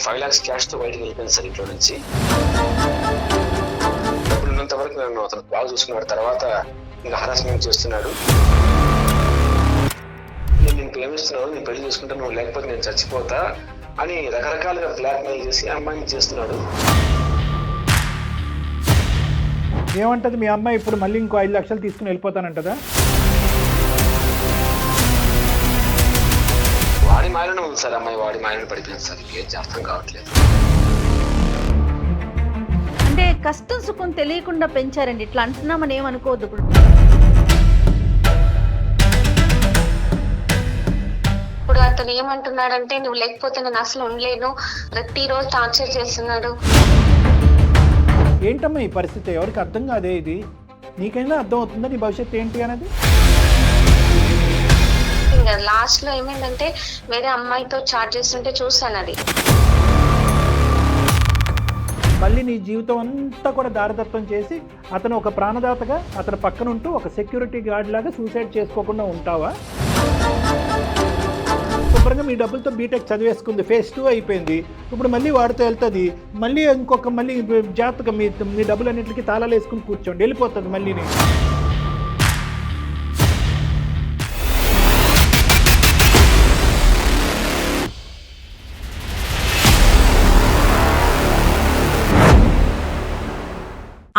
5 lakhs cash తో బయటకు వెళ్ళిపోయింది సార్ ఇంట్లో నుంచి. డబ్బులు ఉన్నంత వరకు నన్ను అతను బాగా చూసుకున్నాడు. తర్వాత ఇంకా హరాస్మెంట్ చేస్తున్నాడు. నేను ప్రేమిస్తున్నాను, నేను పెళ్లి చేసుకుంటాను, నువ్వు లేకపోతే నేను చచ్చిపోతా అని రకరకాలుగా బ్లాక్ మెయిల్ చేసి అమ్మాయిని చేస్తున్నాడు. ఏమంటది మీ అమ్మాయి ఇప్పుడు మళ్ళీ ఇంకో 5 లక్షలు తీసుకుని వెళ్ళిపోతానంటదా? వాడి మాయలోనే ఉంది సార్ అమ్మాయి, వాడి మాయలో పడిపోయింది సార్. ఏం అర్థం కావట్లేదు. అంటే కష్టం సుఖం తెలియకుండా పెంచారండి, ఇట్లా అంటున్నామని ఏమనుకోవద్దు. ఇప్పుడు ఇప్పుడు అతను ఏమంటున్నాడంటే నువ్వు లేకపోతే నేను అసలు ఉండలేను, ప్రతిరోజు టార్చర్ చేస్తున్నాడు. ఏంటమ్మా ఈ పరిస్థితి? ఎవరికి అర్థం కాదే ఇది? నీకైనా అర్థం అవుతుందా నీ భవిష్యత్తు ఏంటి అనేది? ఇంకా లాస్ట్ లో ఏమైందంటే వేరే అమ్మాయితో చాట్ చేస్తుంటే చూసాను అది. మళ్ళీ నీ జీవితం అంతా కూడా దారదత్తం చేసి అతను ఒక ప్రాణదాతగా అతను పక్కన ఉంటూ ఒక సెక్యూరిటీ గార్డ్ లాగా సూసైడ్ చేసుకోకుండా ఉంటావా? శుభ్రంగా మీ డబ్బులతో బీటెక్ చదివేసుకుంది, ఫేజ్ 2 అయిపోయింది. ఇప్పుడు మళ్ళీ వాడితో వెళ్తుంది, మళ్ళీ ఇంకొక మళ్ళీ జాగ్రత్తగా మీ డబ్బులన్నింటికి తాళాలు వేసుకుని కూర్చోండి, వెళ్ళిపోతుంది మళ్ళీ.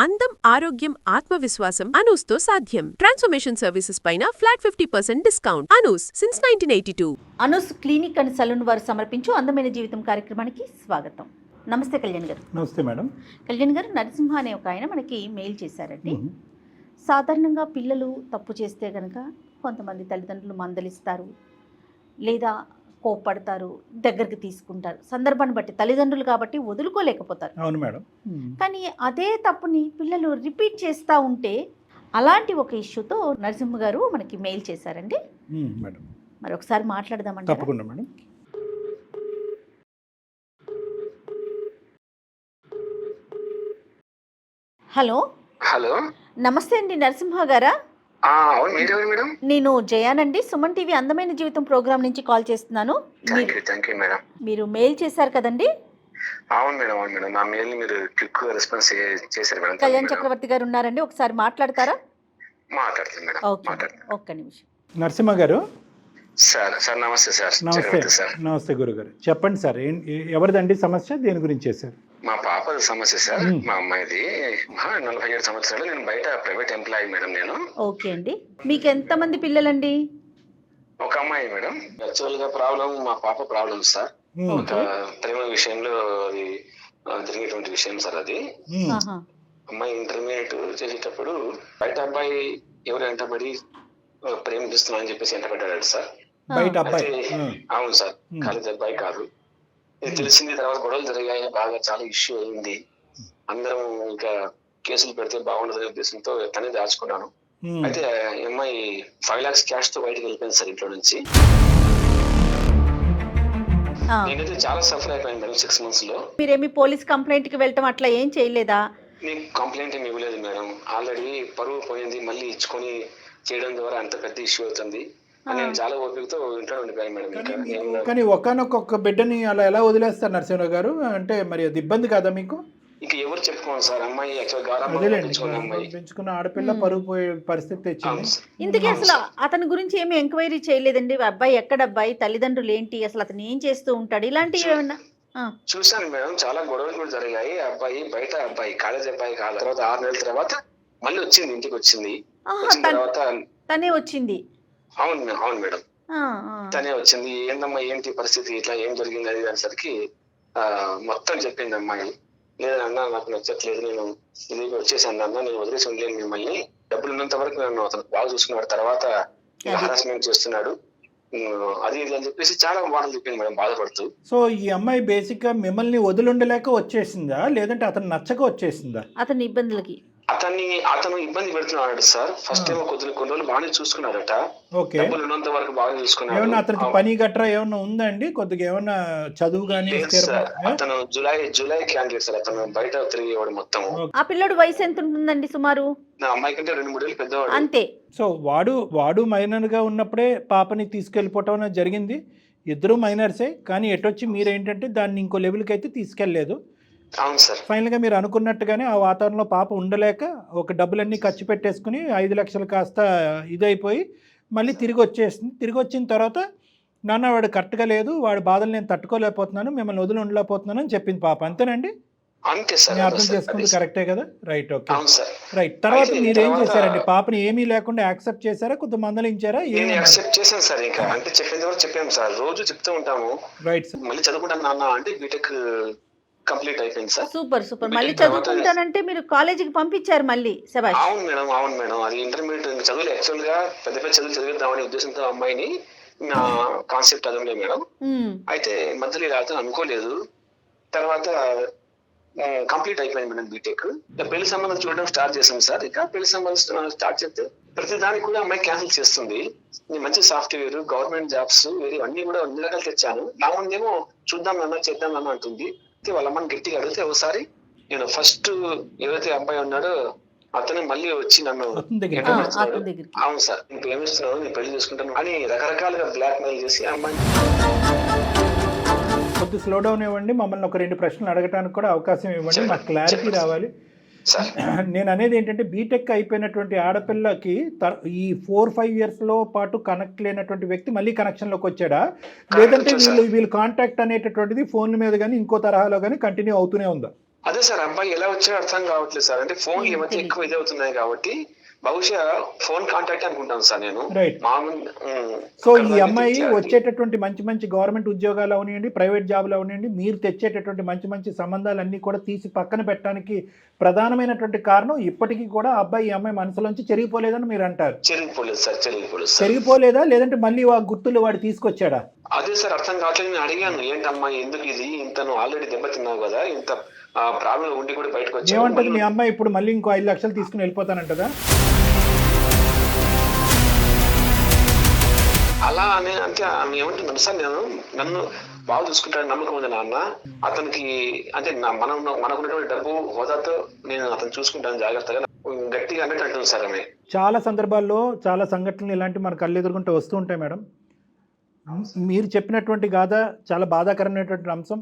అందం, ఆరోగ్యం, ఆత్మవిశ్వాసం అనూస్తో సాధ్యం. ట్రాన్స్ఫర్మేషన్ సర్వీసెస్ పైన flat 50% discount. Anoos since 1982. Anoos clinic and salon వారు సమర్పించు అందమైన జీవితం కార్యక్రమానికి స్వాగతం. నమస్తే కళ్యాణ్ గారు. నమస్తే మేడం. కళ్యాణ్ గారు, నరసింహ అనే ఒక ఆయన మనకి మెయిల్ చేశారండి. సాధారణంగా పిల్లలు తప్పు చేస్తే కనుక కొంతమంది తల్లిదండ్రులు మందలిస్తారు, లేదా కోప్పడతారు, దగ్గరికి తీసుకుంటారు. సందర్భాన్ని బట్టి తల్లిదండ్రులు కాబట్టి వదులుకోలేకపోతారు. అవును మేడం. కానీ అదే తప్పుని పిల్లలు రిపీట్ చేస్తూ ఉంటే అలాంటి ఒక ఇష్యూతో నరసింహ గారు మనకి మెయిల్ చేశారండి. మేడం మరి ఒకసారి మాట్లాడదామండి. తప్పకుండా మేడం. హలో. హలో, నమస్తే అండి నరసింహ గారా? అవును, మీరెవరు మేడం? నేను జయానండి, సుమన్ టీవీ అందమైన జీవితం ప్రోగ్రామ్ నుంచి కాల్ చేస్తున్నాను. Thank you madam. మీరు మెయిల్ చేశారు కదండి? అవును మేడం, అవును మేడం. నా మెయిల్ ని మీరు క్విక్ రెస్పాన్స్ చేశారు మేడం. కళ్యాణ్ చక్రవర్తి గారు ఉన్నారండి, ఒకసారి మాట్లాడతారా? మాట్లాడుతుంది మేడం. ఓకే, ఒక్క నిమిషం. నరసింహ గారు. సార్ నమస్తే సార్. నమస్తే సార్. నమస్తే గురుగారు, చెప్పండి సార్. ఎవరిదండి సమస్య? దేని గురించి చేశారు? మా పాపది సమస్య సార్. మా అమ్మాయిది 47 సంవత్సరాలు. నేను బయట ప్రైవేట్ ఎంప్లాయీ మేడం. నేను ఓకే అండి. మీకు ఎంతమంది పిల్లలండి? ఒక అమ్మాయి మేడం. యాక్చువల్ గా ప్రాబ్లం మా పాప ప్రాబ్లం సార్. ఒక ప్రేమ విషయంలో అది జరిగేటువంటి విషయం సార్. అది అమ్మాయి ఇంటర్మీడియట్ చేసేటప్పుడు బయట అబ్బాయి ఎవరు వెంటబడి ప్రేమిస్తున్నా అని చెప్పేసి వెంటబడ్డాడు సార్. బయట అబ్బాయి? అవును సార్, కాలేజ్ అబ్బాయి కాదు. ఇది తెలిసింది, తర్వాత గొడవలు జరిగాయి, బాగా చాలా ఇష్యూ అయింది. అందరం ఇంకా కేసులు పెడితే బాగుండదనే ఉద్దేశంతో తనే దాచుకున్నాను. అయితే అమ్మాయి 5 lakhs క్యాష్ తో బయటకు వెళ్ళిపోయింది సార్ ఇంట్లో నుంచి. నేనైతే చాలా సఫర్ అయిపోయాను మేడం 6 months లో. మీరేమి పోలీస్ కంప్లైంట్ కి వెళ్ళటం అట్లా ఏం చేయలేదా? నేను కంప్లైంట్ ఏమి ఇవ్వలేదు మేడం. ఆల్రెడీ పరువు పోయింది, మళ్ళీ ఇచ్చుకొని చేయడం ద్వారా అంత పెద్ద ఇష్యూ అవుతుంది. నేను చాలా ఓపికతో ఇంట్లో ఉండిపోయాను మేడం. కానీ ఒక్కనొక్క బిడ్డని అలా ఎలా వదిలేస్తారు నరసింహరావు గారు? అంటే మరి అది ఇబ్బంది కాదా మీకు? ఇంకా ఎవరు చెప్పుకోండి సార్. అమ్మాయి పెంచుకున్న ఆడపిల్ల పరుగు పోయే పరిస్థితి తెచ్చింది. ఇంతకీ అసలు అతని గురించి ఏమి ఎంక్వైరీ చేయలేదండి? అబ్బాయి ఎక్కడ, అబ్బాయి తల్లిదండ్రులు ఏంటి, అసలు అతను ఏం చేస్తూ ఉంటాడు, ఇలాంటివి ఏమన్నా? చూశాను మేడం, చాలా గొడవలు కూడా జరిగాయి. అబ్బాయి బయట అబ్బాయి, కాలేజ్ అబ్బాయి కాదు. తర్వాత 6 నెలల తర్వాత మళ్ళీ వచ్చింది, ఇంటికి వచ్చింది. వచ్చిన తర్వాత తనే వచ్చింది? అవును అవును మేడం, తనే వచ్చింది. ఏందమ్మా ఏంటి పరిస్థితి, ఇట్లా ఏం జరిగింది అది అనేసరికి మొత్తం చెప్పింది అమ్మాయి. లేదన్నా నాకు నచ్చట్లేదు, నేను ఇది వచ్చేసాను అన్న, నేను వదిలేసి ఉండలేను మిమ్మల్ని, డబ్బులు ఉన్నంత వరకు నన్ను అతను బాగా చూసుకున్నాడు, తర్వాత హరాస్మెంట్ చేస్తున్నాడు, అది ఇది అని చెప్పేసి చాలా మాటలు చెప్పింది మేడం, బాధపడుతూ. సో ఈ అమ్మాయి బేసిక్ గా మిమ్మల్ని వదిలిండలేక వచ్చేసిందా, లేదంటే అతను నచ్చక వచ్చేసిందా? అతని ఇబ్బందులకి అతను ఇబ్బంది పెడుతున్నాడు సార్. ఫస్ట్ టైం కొన్ని రోజులు బాగానే చూసుకున్నాడట, డబ్బులు ఉన్నంత వరకు బాగా చూసుకున్నాడు. ఏమన్నా అతనికి పని గట్రా ఏమన్నా ఉందా అండి? కొద్దిగా ఏమన్నా చదువు గానీ? అతను జూలై క్యాండిడేట్ సార్. అతను బయట తిరిగేవాడు మొత్తం. ఆ పిల్లడు వయసు ఎంత ఉంటుందండి సుమారు? నా అమ్మాయి కంటే 2-3 ఏళ్ళు పెద్దవాడు అంతే. సో వాడు మైనర్ గా ఉన్నప్పుడే పాపని తీసుకెళ్లిపోవటం జరిగింది. ఇద్దరు మైనర్సే, కానీ ఎటొచ్చి మీరేంటంటే దాన్ని ఇంకో లెవెల్కి అయితే తీసుకెళ్ళలేదు. అవును సార్. ఫైనల్గా మీరు అనుకున్నట్టుగానే ఆ వాతావరణంలో పాప ఉండలేక ఒక డబ్బులన్నీ ఖర్చు పెట్టేసుకుని 5 లక్షలు కాస్త ఇదైపోయి మళ్ళీ తిరిగి వచ్చేసింది. తిరిగి వచ్చిన తర్వాత నాన్న వాడు కరెక్ట్గా లేదు, వాడి బాధలు నేను తట్టుకోలేకపోతున్నాను, మిమ్మల్ని వదిలి ఉండలేకపోతున్నాను అని చెప్పింది పాప. అంతేనండి? అంతే సార్. నేను అర్థం చేసుకుంది కరెక్టే కదా? రైట్, ఓకే, అవును సార్. రైట్. తర్వాత మీరు ఏం చేశారండి? పాపని ఏమీ లేకుండా యాక్సెప్ట్ చేశారా, కొంత మందలించారా? నేను యాక్సెప్ట్ చేశాను సార్. ఇంకా అంటే చెప్పేది వరకు చెప్పాము సార్, రోజు చెప్తూ ఉంటాము. Right sir. మళ్ళీ చదువుకుంటాను నాన్న అంటే బీటెక్ కంప్లీట్ అయిపోయింది సార్. Super super. మళ్ళీ చదువుకుంటానంటే మీరు కాలేజీకి పంపించారు మళ్ళీ. శభాష్. అవును మేడం, అవును మేడం. అది ఇంటర్మీడియట్ చదువులు యాక్చువల్ గా పెద్ద పెద్ద చదువులు చదివిద్దామనే ఉద్దేశంతో అమ్మాయిని నా కాన్సెప్ట్ అదనలే మేడం. అయితే మధ్యలో ఇలా అవుతుంది అనుకోలేదు. తర్వాత కంప్లీట్ అయిపోయింది మేడం బీటెక్. పెళ్లి సంబంధం చూడడం స్టార్ట్ చేసాం సార్. ఇక పెళ్లి సంబంధం స్టార్ట్ చేస్తే ప్రతి దానికి కూడా అమ్మాయి క్యాన్సిల్ చేస్తుంది. నేను మంచి సాఫ్ట్వేర్, గవర్నమెంట్ జాబ్స్ వేరే అన్ని కూడా అన్ని రకాలు తెచ్చాను. నా ముందేమో చూద్దాం అన్న చేద్దాం అన్న అంటుంది. వాళ్ళ అమ్మని గట్టిగా అడిగితే ఒకసారి నేను ఫస్ట్ ఎవరైతే అబ్బాయి ఉన్నాడో అతను మళ్ళీ వచ్చి నన్ను అవును సార్ నేను ప్రేమిస్తున్నాను, నేను పెళ్లి చేసుకుంటాను అని రకరకాలుగా బ్లాక్ మెయిల్ చేసి అమ్మాయి. కొద్ది స్లో డౌన్ ఇవ్వండి, మమ్మల్ని ఒక 2 ప్రశ్నలు అడగడానికి కూడా అవకాశం ఇవ్వండి, మాకు క్లారిటీ రావాలి. నేను అనేది ఏంటంటే బీటెక్ అయిపోయినటువంటి ఆడపిల్లకి ఈ 4-5 ఇయర్స్లో పాటు కనెక్ట్ లేనటువంటి వ్యక్తి మళ్ళీ కనెక్షన్లోకి వచ్చాడా, లేదంటే వీళ్ళు కాంటాక్ట్ అనేటటువంటిది ఫోన్ మీద కానీ ఇంకో తరహాలో కానీ కంటిన్యూ అవుతూనే ఉందా? అదే సార్, అబ్బాయి ఎలా వచ్చాడో అర్థం కావట్లేదు సార్. అంటే ఫోన్ ఈ మధ్య ఎక్కువ ఇది అవుతున్నాయి కాబట్టి బహుశా ఫోన్ కాంటాక్ట్ అనుకుంటాను సార్ నేను. సో ఈ అమ్మాయి వచ్చేటటువంటి మంచి మంచి గవర్నమెంట్ ఉద్యోగాలు అవనివ్వండి, ప్రైవేట్ జాబులు అవనివ్వండి, మీరు తెచ్చేటటువంటి మంచి మంచి సంబంధాలన్నీ కూడా తీసి పక్కన పెట్టడానికి ప్రధానమైనటువంటి కారణం ఇప్పటికీ కూడా అబ్బాయి ఈ అమ్మాయి మనసులోంచి చెరిగిపోలేదని మీరు అంటారు. చెరిగిపోలేదు సార్, చెరిగిపోలేదా, లేదంటే మళ్ళీ ఆ గుర్తులు వాడు తీసుకొచ్చాడా? అదే సార్ అర్థం కావట్లేదు. నేను అడిగాను ఏంటమ్మా ఎందుకు ఇది, ఇంత నువ్వు ఆల్రెడీ దెబ్బతిన్నావు కదా, ఇంత ప్రాబ్లం ఉండి కూడా బయటకు వచ్చి ఏమంటది మీ అమ్మాయి? ఇప్పుడు మళ్ళీ ఇంకో 5 లక్షలు తీసుకుని వెళ్ళిపోతానంటదా? అలా అనే అంటే ఏమంటున్నాను సార్, నేను నన్ను బాగా చూసుకుంటాను నమ్మకం ఉంది నాన్న అతనికి, అంటే మనకున్నటువంటి డబ్బు హోదాతో నేను అతను చూసుకుంటాను జాగ్రత్తగా గట్టిగా అన్నట్టు అంటుంది సార్ ఆమె. చాలా సందర్భాల్లో చాలా సంఘటనలు ఇలాంటి మన కళ్ళు ఎదుర్కొంటూ వస్తూ ఉంటాయి మేడం. మీరు చెప్పినటువంటి గాథ చాలా బాధాకరమైనటువంటి అంశం.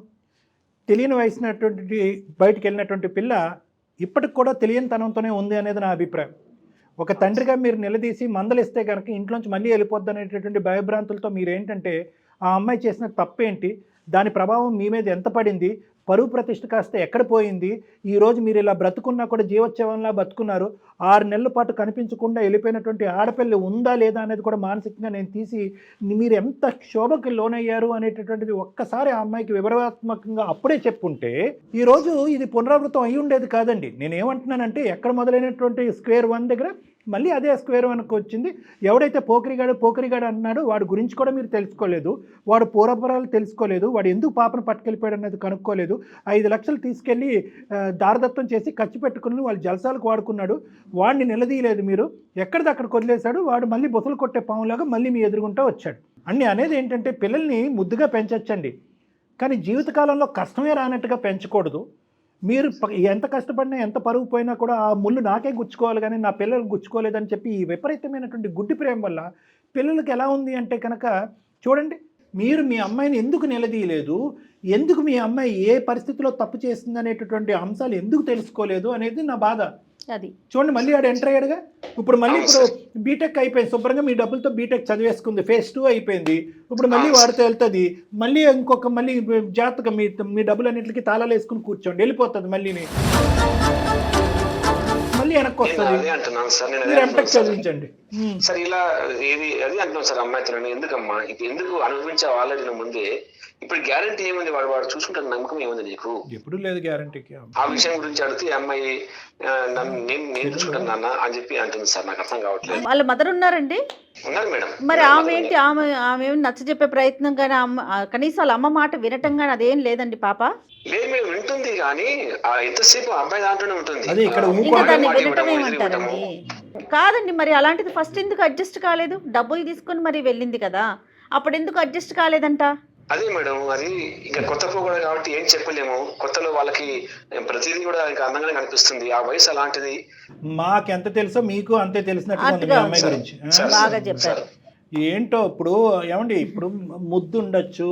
తెలియని వయసునటువంటి బయటికి వెళ్ళినటువంటి పిల్ల ఇప్పటికి కూడా తెలియని తనంతోనే ఉంది అనేది నా అభిప్రాయం. ఒక తండ్రిగా మీరు నిలదీసి మందలిస్తే కనుక ఇంట్లోంచి మళ్ళీ వెళ్ళిపోద్ది అనేటటువంటి భయభ్రాంతులతో మీరేంటంటే ఆ అమ్మాయి చేసిన తప్పేంటి, దాని ప్రభావం మీ మీద ఎంత పడింది, పరువు ప్రతిష్ట కాస్త ఎక్కడ పోయింది, ఈరోజు మీరు ఇలా బ్రతుకున్నా కూడా జీవోత్సవంలా బతుకున్నారు, 6 నెలల పాటు కనిపించకుండా వెళ్ళిపోయినటువంటి ఆడపిల్ల ఉందా లేదా అనేది కూడా మానసికంగా నేను తీసి మీరు ఎంత క్షోభకి లోనయ్యారు అనేటటువంటిది ఒక్కసారి ఆ అమ్మాయికి వివరాత్మకంగా అప్పుడే చెప్పుంటే ఈరోజు ఇది పునరావృతం అయి ఉండేది కాదండి. నేనేమంటున్నానంటే ఎక్కడ మొదలైనటువంటి స్క్వేర్ 1 దగ్గర మళ్ళీ అదే స్క్వేర్ 1కి వచ్చింది. ఎవడైతే పోకిరిగాడు అన్నాడో వాడి గురించి కూడా మీరు తెలుసుకోలేదు, వాడు పూర్వపరాలు తెలుసుకోలేదు, వాడు ఎందుకు పాపను పట్టుకెళ్ళిపోయాడు అనేది కనుక్కోలేదు, 5 లక్షలు తీసుకెళ్ళి దారదత్తం చేసి ఖర్చు పెట్టుకుని వాళ్ళు జలసాలకు వాడుకున్నాడు, వాడిని నిలదీయలేదు మీరు, ఎక్కడిదక్కడ వదిలేశాడు, వాడు మళ్ళీ బొసలు కొట్టే పాములాగా మళ్ళీ మీ ఎదురుగుంటూ వచ్చాడు. అనేది ఏంటంటే పిల్లల్ని ముద్దుగా పెంచొచ్చండి, కానీ జీవితకాలంలో కష్టమే రానట్టుగా పెంచకూడదు. మీరు ఎంత కష్టపడినా ఎంత పరుగు పోయినా కూడా ఆ ముళ్ళు నాకే గుచ్చుకోవాలి కానీ నా పిల్లలకు గుచ్చుకోలేదని చెప్పి ఈ విపరీతమైనటువంటి గుడ్డి ప్రేమ వల్ల పిల్లలకి ఎలా ఉంది అంటే కనుక చూడండి, మీరు మీ అమ్మాయిని ఎందుకు నిలదీయలేదు, ఎందుకు మీ అమ్మాయి ఏ పరిస్థితిలో తప్పు చేస్తుంది అనేటటువంటి అంశాలు ఎందుకు తెలుసుకోలేదు అనేది నా బాధ. అది చూడండి, మళ్ళీ ఆడు ఎంటర్ అయ్యాడుగా. ఇప్పుడు బీటెక్ అయిపోయింది, శుభ్రంగా మీ డబ్బులతో బీటెక్ చదివేసుకుంది, phase 2 అయిపోయింది. ఇప్పుడు మళ్ళీ వాడితో వెళ్తుంది, మళ్ళీ మళ్ళీ జాగ్రత్తగా మీ డబ్బులన్నింటికి తాళాలు వేసుకుని కూర్చోండి, వెళ్ళిపోతుంది, మళ్ళీ వెనక్కి వస్తుంది. మీరు ఎంటెక్ చదివించండి సార్. ఇలా ఏది అది అంటున్నాం సార్ అమ్మాయితో, ఎందుకమ్మా ఎందుకు అనుభవించావు ఆల్రెడీ ముందే, ఇప్పుడు గ్యారంటీ ఏముంది, వాడు చూసుకుంటాను నమ్మకం ఏముంది నీకు? ఎప్పుడు లేదు గ్యారంటీకి. ఆ విషయం గురించి అడిగితే అమ్మాయి నేను చూసుకుంటాను నాన్న అని చెప్పి అంటుంది సార్. నాకు అర్థం కావట్లేదు. వాళ్ళ మదర్ ఉన్నారండి? ఉన్నారు మేడం. మరి ఆమె ఏంటి, ఆమె నచ్చ చెప్పే ప్రయత్నం కానీ కనీసం వాళ్ళ అమ్మ మాట వినటం కానీ అదేం లేదండి పాప? లేదు మేడం, వింటుంది కానీ ఎంతసేపు అబ్బాయి దాంట్లోనే ఉంటుంది. దాన్ని వినటం ఏమంటారండి? కాదండి, మరి అలాంటిది ఫస్ట్ ఎందుకు అడ్జస్ట్ కాలేదు? డబ్బులు తీసుకొని మరి వెళ్ళింది కదా, అప్పుడు ఎందుకు అడ్జస్ట్ కాలేదంట? అదే మేడం, అది ఇంకా కొత్త పోగొడ కాబట్టి ఏం చెప్పలేము. కొత్తలో వాళ్ళకి ప్రతిదీ కూడా ఇంకా అందంగానే కనిపిస్తుంది, ఆ వయసు అలాంటిది. మాకెంత తెలుసో మీకు అంతే తెలిసినట్టు బాగా చెప్పారు. ఏంటో ఇప్పుడు ఏమండి, ఇప్పుడు ముద్దు ఉండొచ్చు,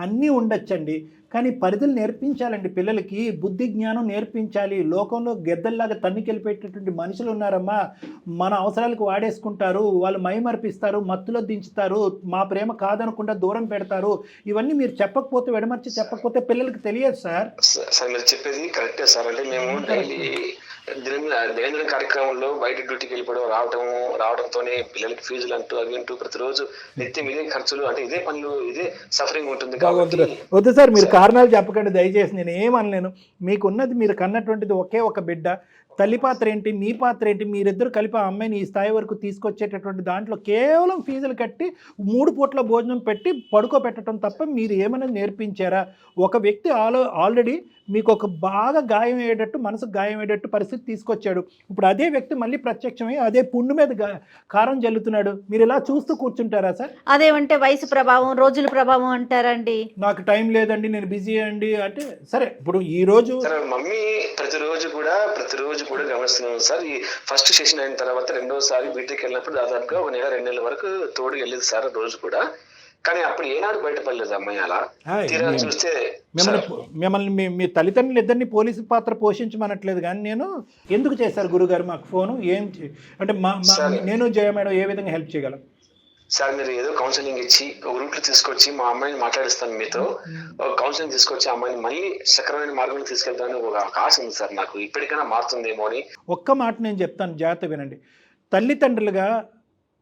అన్నీ ఉండొచ్చండి, కానీ పరిధులు నేర్పించాలండి పిల్లలకి, బుద్ధి జ్ఞానం నేర్పించాలి. లోకంలో గెద్దల్లాగా తన్నికెళ్ళిపెట్టేటువంటి మనుషులు ఉన్నారమ్మా, మన అవసరాలకు వాడేసుకుంటారు, వాళ్ళు మైమర్పిస్తారు, మత్తులో దించుతారు, మా ప్రేమ కాదనకుండా దూరం పెడతారు. ఇవన్నీ మీరు చెప్పకపోతే, వెడమర్చి చెప్పకపోతే పిల్లలకి తెలియదు సార్. సార్ మీరు చెప్పేది కరెక్టే సార్. అంటే మేము డైలీ దైనందిన కార్యక్రమంలో బయట డ్యూటీకి వెళ్ళిపోవడం రావడంతోనే పిల్లలకి ఫీజులు అంటూ అవి అంటూ ప్రతిరోజు నిత్యం ఇదే ఖర్చులు, అంటే ఇదే పనులు, ఇదే సఫరింగ్ ఉంటుంది కాబట్టి. వద్దు సార్, మీరు కారణాలు చెప్పకండి దయచేసి, నేను ఏమనలేను. మీకున్నది, మీరు కన్నటువంటిది ఒకే ఒక బిడ్డ. తల్లి పాత్ర ఏంటి, మీ పాత్ర ఏంటి, మీరిద్దరు కలిపి ఆ అమ్మాయిని ఈ స్థాయి వరకు తీసుకొచ్చేటటువంటి దాంట్లో కేవలం ఫీజులు కట్టి 3 పూట్ల భోజనం పెట్టి పడుకోబెట్టడం తప్ప మీరు ఏమైనా నేర్పించారా? ఒక వ్యక్తి ఆల్రెడీ మీకు ఒక బాగా గాయం అయ్యేటట్టు, మనసుకు గాయం అయ్యేటట్టు పరిస్థితి తీసుకొచ్చాడు. ఇప్పుడు అదే వ్యక్తి మళ్ళీ ప్రత్యక్షమై అదే పుండు మీద కారం జల్లుతున్నాడు. మీరు ఇలా చూస్తూ కూర్చుంటారా సార్? అదేమంటే వయసు ప్రభావం, రోజుల ప్రభావం అంటారండి. నాకు టైం లేదండి, నేను బిజీ అండి అంటే సరే. ఇప్పుడు ఈ రోజు మమ్మీ ప్రతిరోజు కూడా గమనిస్తున్నాను సార్. ఈ ఫస్ట్ సెషన్ అయిన తర్వాత రెండోసారి బీటెక్ వెళ్ళినప్పుడు దాదాపుగా 1 నెల 2 నెలల వరకు తోడు వెళ్ళేది సార్ రోజు కూడా. కానీ అప్పుడు ఏనాడు బయటపడలేదు అమ్మాయి. అలా తీరా చూస్తే మిమ్మల్ని మీ తల్లిదండ్రులు ఇద్దరిని పోలీసు పాత్ర పోషించమనట్లేదు, కానీ నేను ఎందుకు చేశారు గురుగారు మాకు ఫోను? ఏం అంటే నేను జయ మేడం ఏ విధంగా హెల్ప్ చేయగలం సార్? మీరు ఏదో కౌన్సిలింగ్ ఇచ్చి ఒక రూట్లో తీసుకొచ్చి మా అమ్మాయిని మాట్లాడిస్తాను మీతో, కౌన్సిలింగ్ తీసుకొచ్చి అమ్మాయిని మళ్ళీ సక్రమైన మార్గంలో తీసుకెళ్తాను ఒక ఆశ ఉంది సార్ నాకు. ఇప్పటికైనా మారుతుందేమో అని. ఒక్క మాట నేను చెప్తాను, జాగ్రత్త వినండి. తల్లిదండ్రులుగా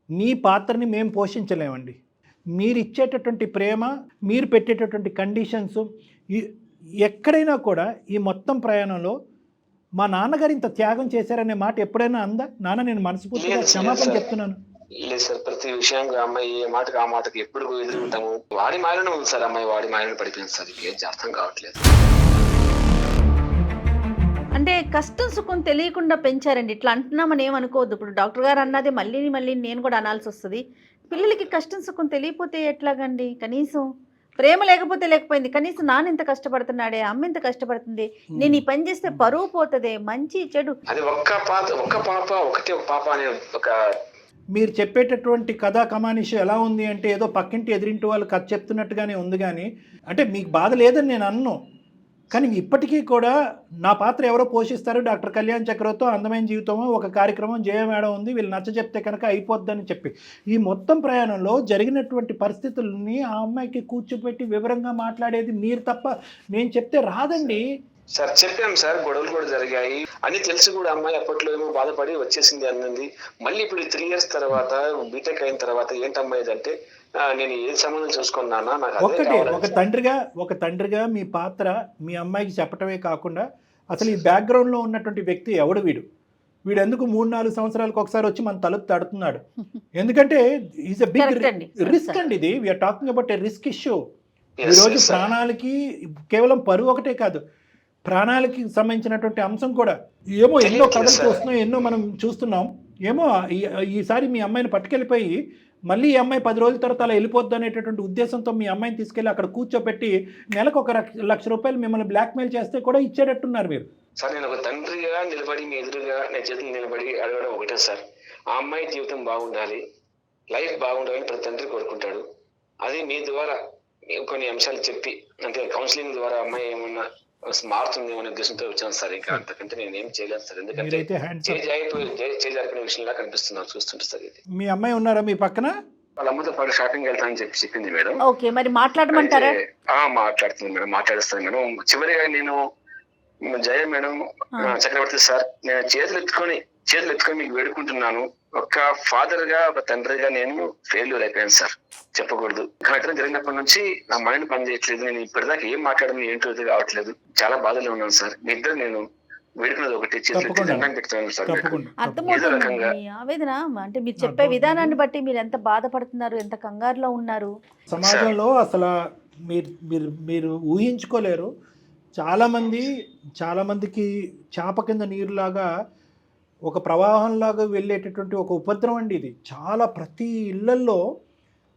మీ పాత్రని మేము పోషించలేమండి. మీరు ఇచ్చేటటువంటి ప్రేమ, మీరు పెట్టేటటువంటి కండిషన్స్, ఎక్కడైనా కూడా ఈ మొత్తం ప్రయాణంలో మా నాన్నగారు ఇంత త్యాగం చేశారనే మాట ఎప్పుడైనా అందా? నాన్న నేను మనస్ఫూర్తిగా క్షమాపణ చెప్తున్నాను. లేదు సార్, ప్రతి విషయంగా అమ్మాయి ఏ మాటకు ఆ మాటకి ఎప్పుడు ఎదుర్కొంటాము. వాడి మాయలోనే ఉంది సార్ అమ్మాయి, వాడి మాయలోనే పడిపోయింది సార్. ఏం అర్థం కావట్లేదు. అంటే కష్టం సుఖం తెలియకుండా పెంచారండి. ఇట్లా అంటున్నామని ఏమనుకోవద్దు. ఇప్పుడు డాక్టర్ గారు అన్నది మళ్ళీ నేను కూడా అనాల్సి వస్తుంది. పిల్లలకి కష్టం సుఖం తెలియపోతే ఎట్లాగండి? కనీసం ప్రేమ లేకపోయింది, కనీసం నాన్న ఇంత కష్టపడుతున్నాడే, అమ్మ ఇంత కష్టపడుతుంది, నేను ఈ పని చేస్తే పరువు పోతుంది, మంచి చెడు. అది ఒక్క పాప అనే ఒక మీరు చెప్పేటటువంటి కథా కమానిషి ఎలా ఉంది అంటే ఏదో పక్కింటి ఎదిరింటి వాళ్ళు కథ చెప్తున్నట్టుగానే ఉంది. కానీ అంటే మీకు బాధ లేదని నేను అన్ను, కానీ ఇప్పటికీ కూడా నా పాత్ర ఎవరో పోషిస్తారు. డాక్టర్ కళ్యాణ్ చక్రవర్తితో అందమైన జీవితమో ఒక కార్యక్రమం జయ మేడం ఉంది, వీళ్ళు నచ్చ చెప్తే కనుక అయిపోద్దని చెప్పి ఈ మొత్తం ప్రయాణంలో జరిగినటువంటి పరిస్థితుల్ని ఆ అమ్మాయికి కూర్చోపెట్టి వివరంగా మాట్లాడేది మీరు తప్ప, నేను చెప్తే రాదండి. సార్ చెప్పాం సార్, గొడవలు కూడా జరిగాయి అని తెలిసి కూడా అమ్మాయి అప్పట్లో ఏమో బాధపడి వచ్చేసింది అన్నది. మళ్ళీ ఇప్పుడు 3 years తర్వాత బీటెక్ అయిన తర్వాత ఏంటమ్మాయి అంటే నేను ఏ సంబంధం చూసుకున్నానా, నాకు ఒక తండ్రిగా మీ పాత్ర మీ అమ్మాయికి చెప్పటమే కాకుండా అసలు ఈ బ్యాక్గ్రౌండ్లో ఉన్నటువంటి వ్యక్తి ఎవడు వీడు ఎందుకు 3-4 సంవత్సరాలకు ఒకసారి వచ్చి మన తలుపు తడుతున్నాడు? ఎందుకంటే ఈజ్ ఎ బిగ్ రిస్క్ అండి ఇది. We're talking about a risk issue. ఈరోజు ప్రాణాలకి కేవలం పరువు ఒకటే కాదు, ప్రాణాలకి సంబంధించినటువంటి అంశం కూడా. ఏమో ఎన్నో కథలు చూస్తున్నాం, ఎన్నో మనం చూస్తున్నాం. ఏమో ఈసారి మీ అమ్మాయిని పట్టుకెళ్ళిపోయి మళ్ళీ ఈ అమ్మాయి 10 రోజుల తర్వాత అలా వెళ్ళిపోద్ది అనేటటువంటి ఉద్దేశంతో మీ అమ్మాయిని తీసుకెళ్ళి అక్కడ కూర్చోపెట్టి నెలకు 1 లక్ష రూపాయలు మిమ్మల్ని బ్లాక్మెయిల్ చేస్తే కూడా ఇచ్చేటట్టున్నారు మీరు. సార్ నేను ఒక తండ్రిగా నిలబడి మీ ఎదురుగా నేను చేతులు నిలబడి అడగడం ఒకటే సార్, ఆ అమ్మాయి జీవితం బాగుండాలి, లైఫ్ బాగుండాలని ప్రతి తండ్రి కోరుకుంటాడు. అది మీ ద్వారా కొన్ని అంశాలు చెప్పి, అంటే కౌన్సిలింగ్ ద్వారా అమ్మాయి ఏమన్నా మారుతుందేమో అనే ఉద్దేశంతో వచ్చాను సార్. ఇంకా అంతకంటే నేను ఏం చేయలేదు సార్, ఎందుకంటే చేజారిపోయిన విషయంలా కనిపిస్తున్నారు చూస్తుంటే సార్. ఇది మీ అమ్మాయి ఉన్నారా మీ పక్కన? వాళ్ళ అమ్మతో పాటు షాపింగ్ వెళ్తానని చెప్పి చెప్పింది మేడం. ఓకే, మరి మాట్లాడమంటారా? మాట్లాడుతుంది మేడం, మాట్లాడుస్తాను మేడం. చివరిగా నేను జయ మేడం, చక్రవర్తి సార్, నేను చేతులు ఎత్తుకొని మీకు వేడుకుంటున్నాను. ఒక ఫాదర్ గా, ఒక తండ్రిగా నేను ఫెయిల్యూర్ అయిపోయాను సార్. చెప్పకూడదు, ఘటన జరిగినప్పటి నుంచి నా మైండ్ పని చేయట్లేదు. నేను ఇప్పటిదాకా ఏం మాట్లాడను ఏంటో కావట్లేదు. చాలా బాధలో ఉన్నాను సార్. మీ ఇద్దరు నేను వేడుకున్నది ఒకటి, చేతులు దండం పెడుతున్నాను సార్. అర్థమవుతుంది ఆవేదన. అంటే మీరు చెప్పే విధానాన్ని బట్టి మీరు ఎంత బాధపడుతున్నారు, ఎంత కంగారులో ఉన్నారు. సమాజంలో అసలు మీరు ఊహించుకోలేరు. చాలామందికి చాప కింద నీరులాగా, ఒక ప్రవాహంలాగా వెళ్ళేటటువంటి ఒక ఉపద్రవం అండి ఇది. ప్రతి ఇళ్లల్లో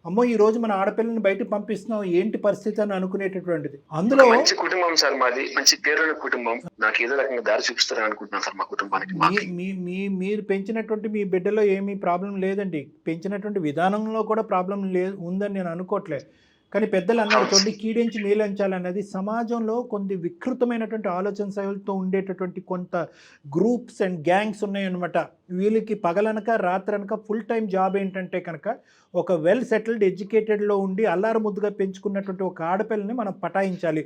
అమ్మో ఈ రోజు మన ఆడపిల్లని బయటకు పంపిస్తున్నాం ఏంటి పరిస్థితి అని అనుకునేటటువంటిది. అందులో మంచి కుటుంబం సార్ మాది, మంచి పేరున్న కుటుంబం. నాకు ఏదో రకంగా దారి చూపిస్తారని అనుకుంటున్నాను సార్ మా కుటుంబానికి. మీరు పెంచినటువంటి మీ బిడ్డలో ఏమీ ప్రాబ్లం లేదండి, పెంచినటువంటి విధానంలో కూడా ప్రాబ్లం ఉందని నేను అనుకోవట్లేదు. కానీ పెద్దలు అన్నారు చూడండి, కీడించి మేలంచాలన్నది సమాజంలో కొన్ని వికృతమైనటువంటి ఆలోచన శైలితో ఉండేటటువంటి కొంత గ్రూప్స్ అండ్ గ్యాంగ్స్ ఉన్నాయన్నమాట. వీళ్ళకి పగలనక రాత్రనక ఫుల్ టైం జాబ్ ఏంటంటే కనుక ఒక వెల్ సెటిల్డ్ ఎడ్యుకేటెడ్లో ఉండి అల్లారు ముద్దుగా పెంచుకున్నటువంటి ఒక ఆడపిల్లని మనం పటాయించాలి.